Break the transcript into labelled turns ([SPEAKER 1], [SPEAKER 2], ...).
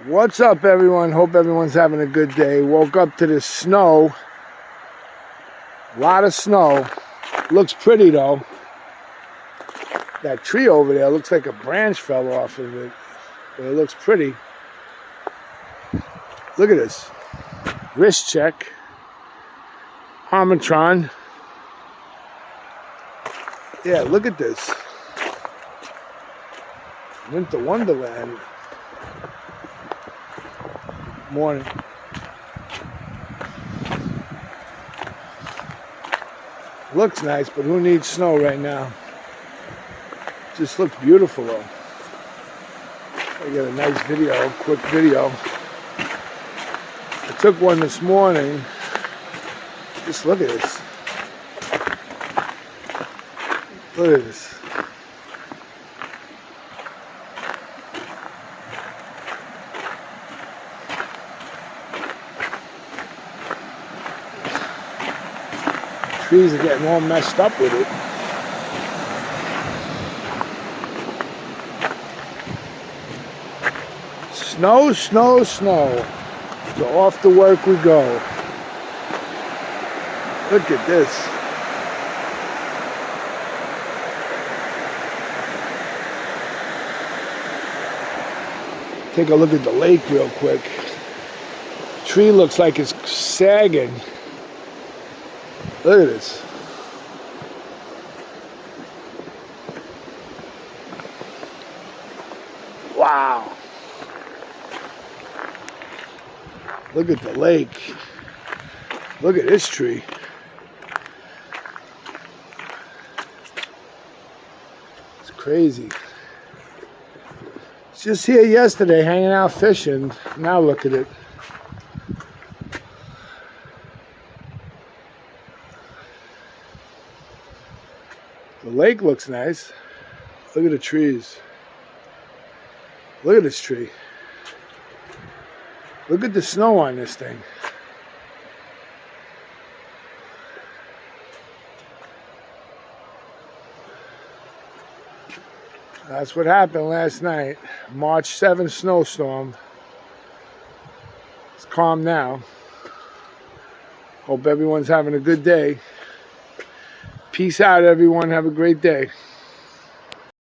[SPEAKER 1] What's up, everyone? Hope everyone's having a good day. Woke up to this snow. A lot of snow. Looks pretty though. That tree over there looks like a branch fell off of it, but it looks pretty. Look at this. Wrist check. Armitron. Yeah, look at this. Winter Wonderland. Morning. Looks nice, but who needs snow right now? Just looks beautiful though. I got a nice video, quick video. I took one this morning. Just look at this. Look at this. Trees are getting all messed up with it. Snow, snow, snow. So off to work we go. Look at this. Take a look at the lake real quick. Tree looks like it's sagging. Look at this. Wow. Look at the lake. Look at this tree. It's crazy. It's just here yesterday hanging out fishing. Now look at it. The lake looks nice. Look at the trees. Look at this tree. Look at the snow on this thing. That's what happened last night. March 7th snowstorm. It's calm now. Hope everyone's having a good day. Peace out, everyone. Have a great day.